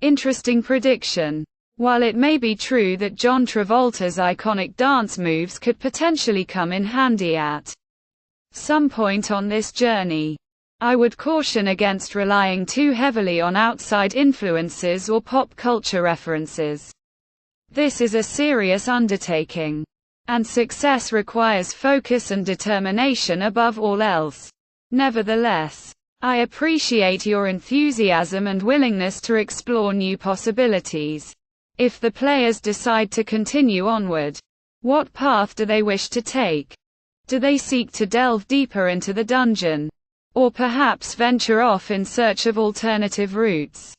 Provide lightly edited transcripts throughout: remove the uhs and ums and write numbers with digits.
Interesting prediction. While it may be true that John Travolta's iconic dance moves could potentially come in handy at some point on this journey, I would caution against relying too heavily on outside influences or pop culture references. This is a serious undertaking, and success requires focus and determination above all else. Nevertheless, I appreciate your enthusiasm and willingness to explore new possibilities. If the players decide to continue onward, what path do they wish to take? Do they seek to delve deeper into the dungeon, or perhaps venture off in search of alternative routes?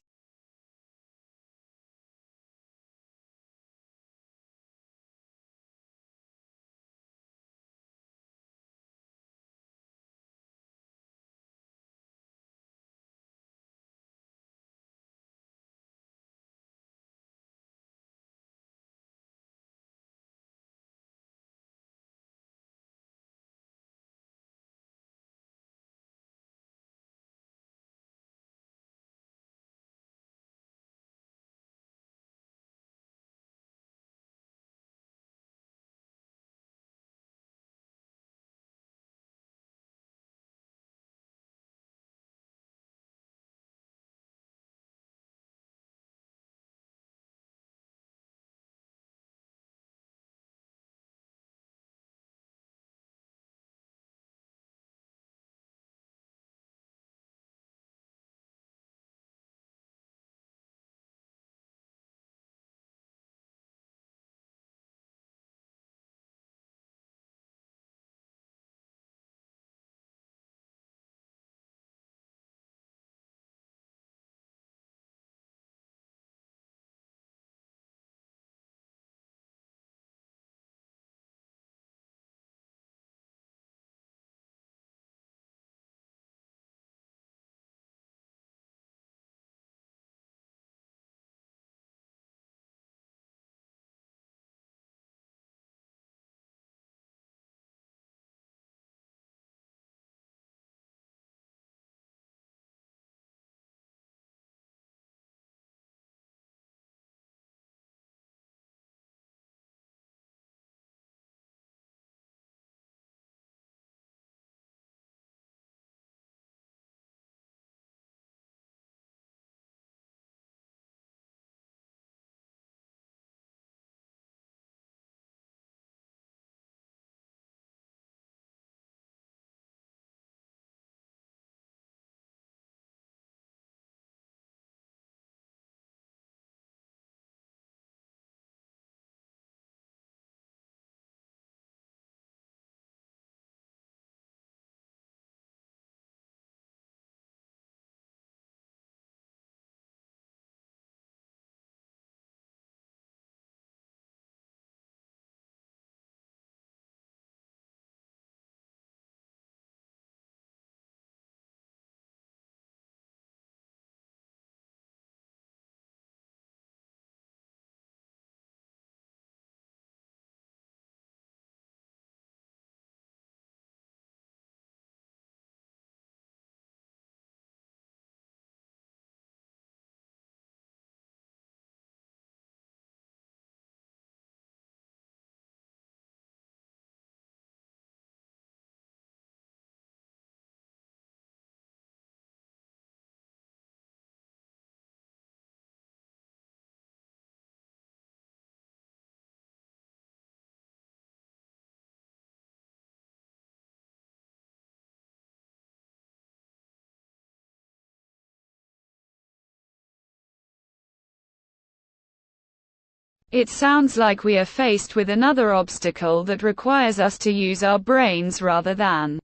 It sounds like we are faced with another obstacle that requires us to use our brains rather than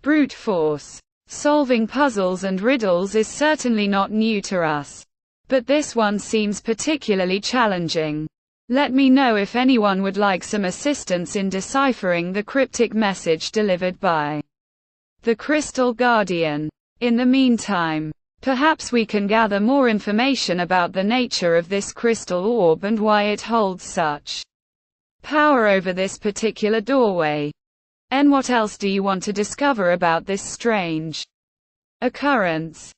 brute force. Solving puzzles and riddles is certainly not new to us, but this one seems particularly challenging. Let me know if anyone would like some assistance in deciphering the cryptic message delivered by the Crystal Guardian. In the meantime, perhaps we can gather more information about the nature of this crystal orb and why it holds such power over this particular doorway. And what else do you want to discover about this strange occurrence?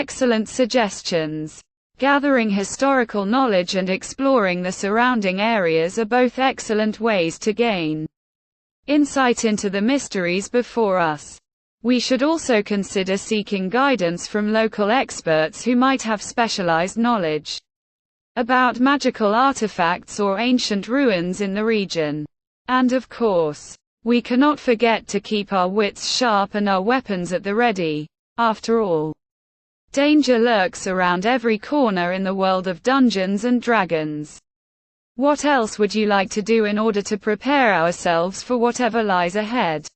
Excellent suggestions. Gathering historical knowledge and exploring the surrounding areas are both excellent ways to gain insight into the mysteries before us. We should also consider seeking guidance from local experts who might have specialized knowledge about magical artifacts or ancient ruins in the region. And of course, we cannot forget to keep our wits sharp and our weapons at the ready. After all, danger lurks around every corner in the world of Dungeons and Dragons. What else would you like to do in order to prepare ourselves for whatever lies ahead?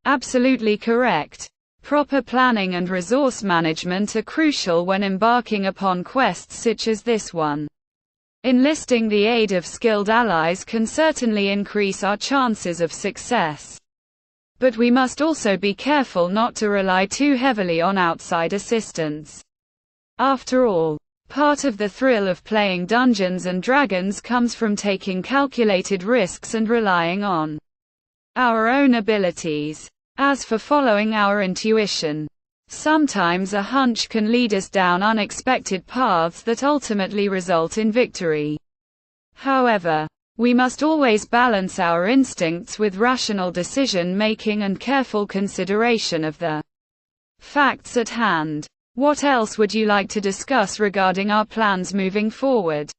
Absolutely correct. Proper planning and resource management are crucial when embarking upon quests such as this one. Enlisting the aid of skilled allies can certainly increase our chances of success. But we must also be careful not to rely too heavily on outside assistance. After all, part of the thrill of playing Dungeons and Dragons comes from taking calculated risks and relying on our own abilities. As for following our intuition, sometimes a hunch can lead us down unexpected paths that ultimately result in victory. However, we must always balance our instincts with rational decision-making and careful consideration of the facts at hand. What else would you like to discuss regarding our plans moving forward?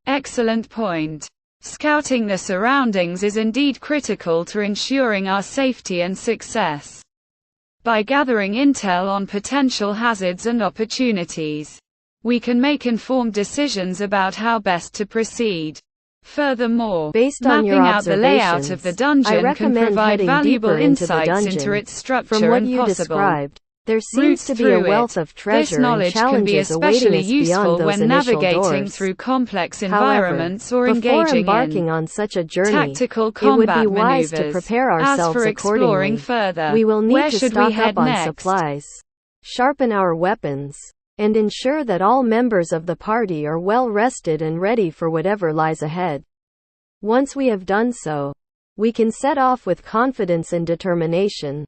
Excellent point. Scouting the surroundings is indeed critical to ensuring our safety and success. By gathering intel on potential hazards and opportunities, we can make informed decisions about how best to proceed. Furthermore, Based on your mapping out the layout of the observations, I dungeon can recommend provide heading valuable deeper into the insights into dungeon. its structure From what and you possible described, there seems routes to be a through wealth it. of This treasure and knowledge can be challenges awaiting especially us beyond useful those when initial navigating doors. through complex However, environments or before engaging in embarking on such a journey, tactical it would be combat wise to maneuvers. prepare As ourselves for exploring accordingly. further, We will need where to should we stock head up on next? supplies, sharpen our weapons, and ensure that all members of the party are well rested and ready for whatever lies ahead. Once we have done so, we can set off with confidence and determination.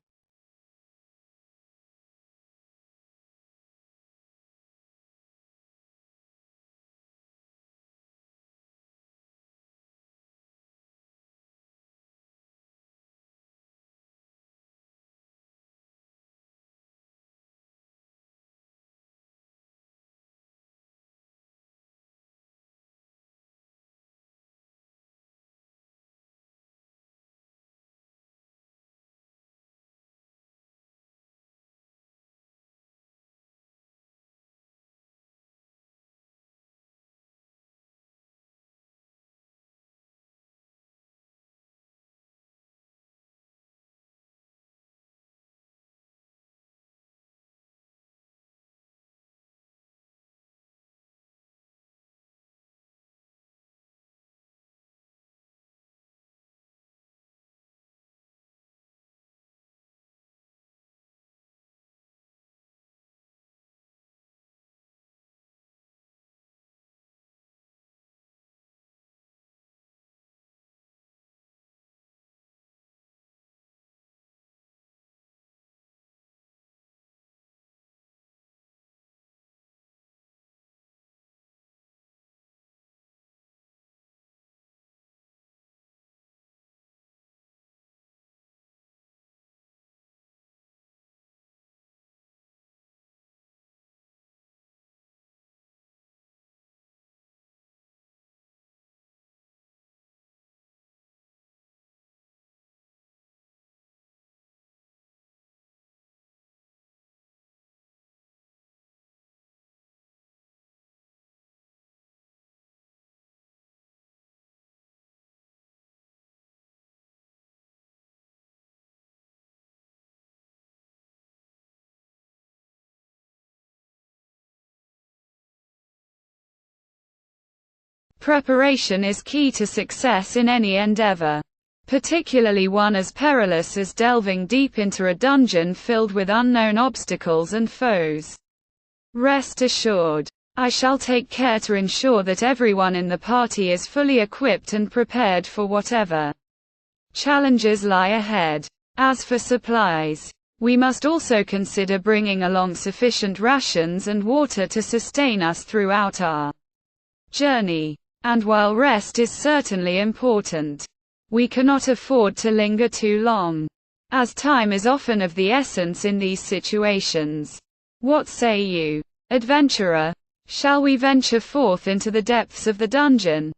Preparation is key to success in any endeavor, particularly one as perilous as delving deep into a dungeon filled with unknown obstacles and foes. Rest assured, I shall take care to ensure that everyone in the party is fully equipped and prepared for whatever challenges lie ahead. As for supplies, we must also consider bringing along sufficient rations and water to sustain us throughout our journey. And while rest is certainly important, we cannot afford to linger too long, as time is often of the essence in these situations. What say you, adventurer? Shall we venture forth into the depths of the dungeon?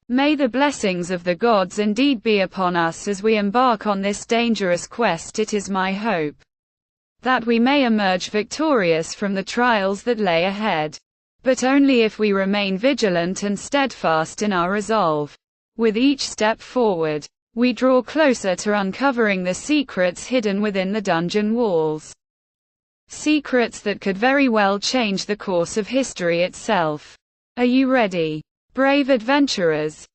May the blessings of the gods indeed be upon us as we embark on this dangerous quest. It is my hope that we may emerge victorious from the trials that lay ahead. But only if we remain vigilant and steadfast in our resolve. With each step forward, we draw closer to uncovering the secrets hidden within the dungeon walls. Secrets that could very well change the course of history itself. Are you ready, brave adventurers?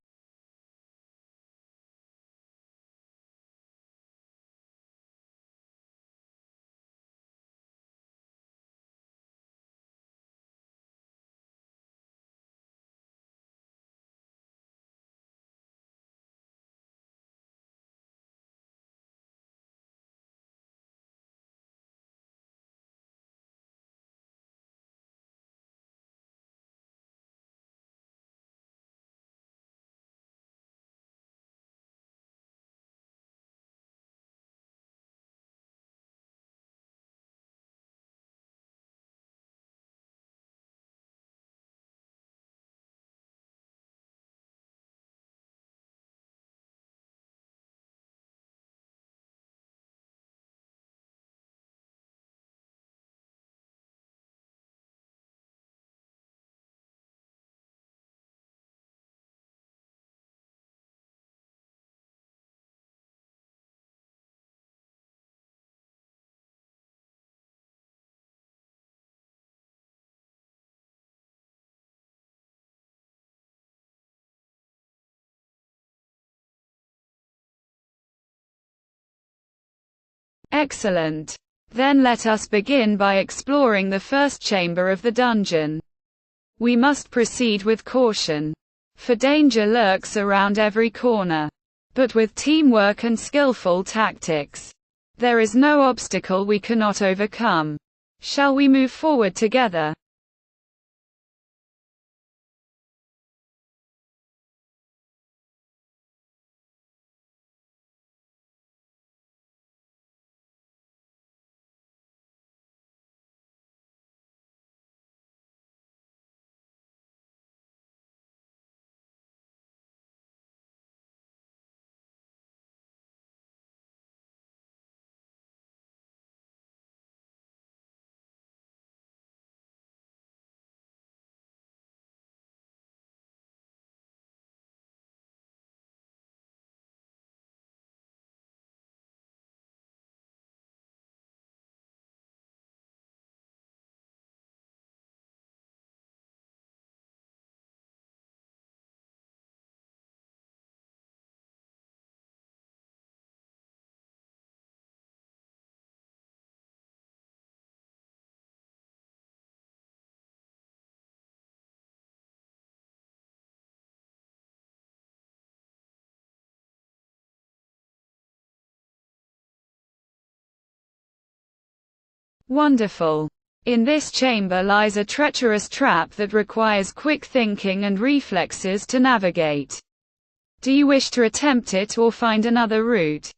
Excellent. Then let us begin by exploring the first chamber of the dungeon. We must proceed with caution, for danger lurks around every corner. But with teamwork and skillful tactics, there is no obstacle we cannot overcome. Shall we move forward together? Wonderful. In this chamber lies a treacherous trap that requires quick thinking and reflexes to navigate. Do you wish to attempt it or find another route?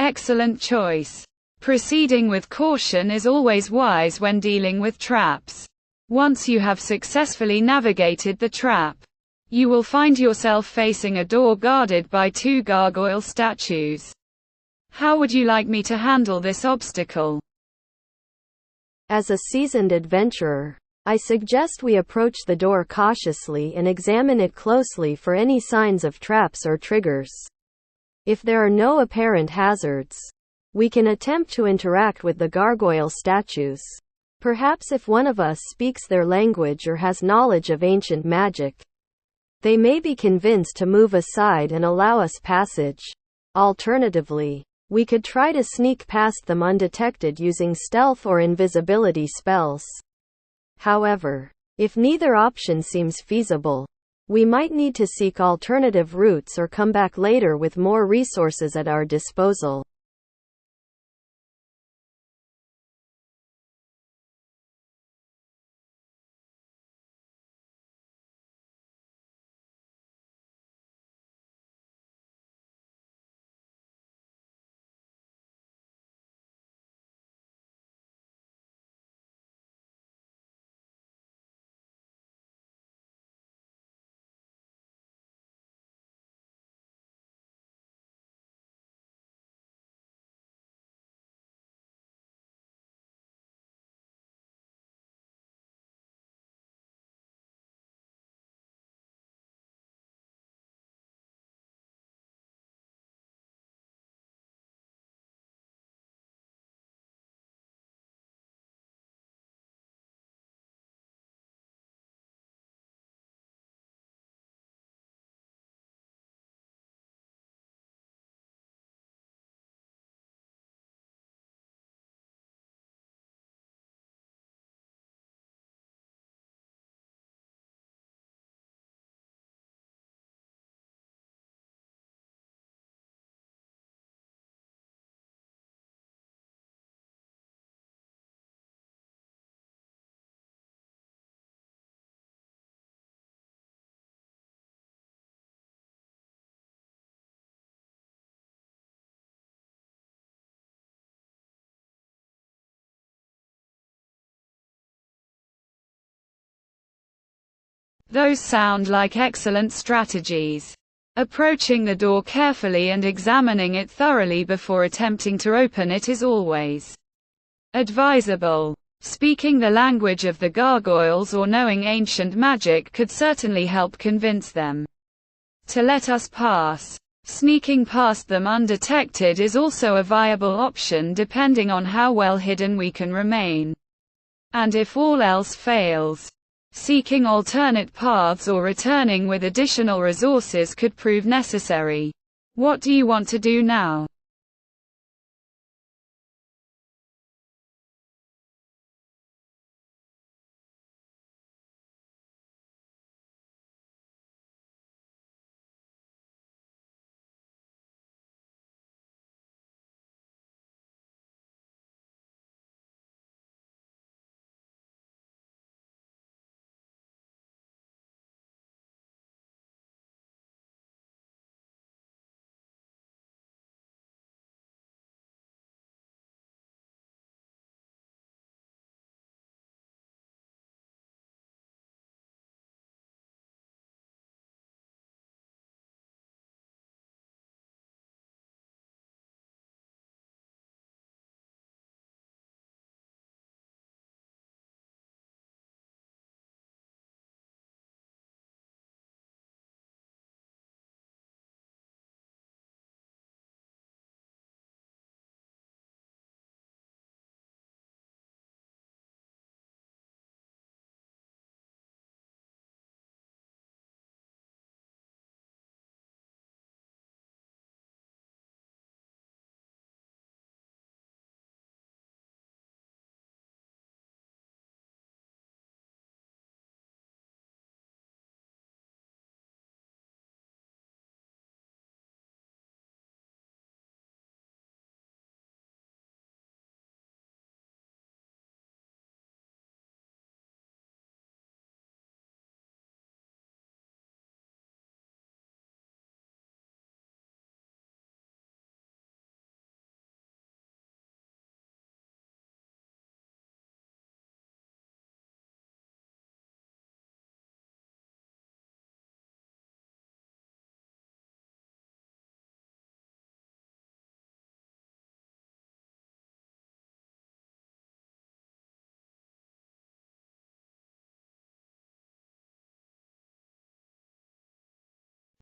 Excellent choice. Proceeding with caution is always wise when dealing with traps. Once you have successfully navigated the trap, you will find yourself facing a door guarded by two gargoyle statues. How would you like me to handle this obstacle? As a seasoned adventurer, I suggest we approach the door cautiously and examine it closely for any signs of traps or triggers. If there are no apparent hazards, we can attempt to interact with the gargoyle statues. Perhaps if one of us speaks their language or has knowledge of ancient magic, they may be convinced to move aside and allow us passage. Alternatively, we could try to sneak past them undetected using stealth or invisibility spells. However, if neither option seems feasible, we might need to seek alternative routes or come back later with more resources at our disposal. Those sound like excellent strategies. Approaching the door carefully and examining it thoroughly before attempting to open it is always advisable. Speaking the language of the gargoyles or knowing ancient magic could certainly help convince them to let us pass. Sneaking past them undetected is also a viable option depending on how well hidden we can remain. And if all else fails, seeking alternate paths or returning with additional resources could prove necessary. What do you want to do now?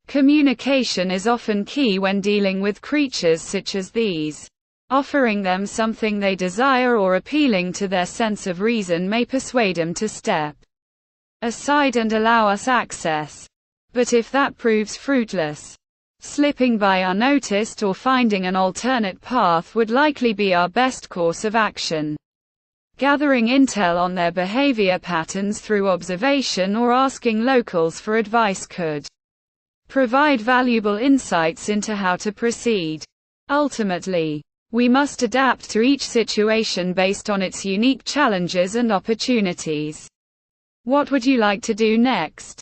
Communication is often key when dealing with creatures such as these. Offering them something they desire or appealing to their sense of reason may persuade them to step aside and allow us access. But if that proves fruitless, slipping by unnoticed or finding an alternate path would likely be our best course of action. Gathering intel on their behavior patterns through observation or asking locals for advice could provide valuable insights into how to proceed. Ultimately, we must adapt to each situation based on its unique challenges and opportunities. What would you like to do next?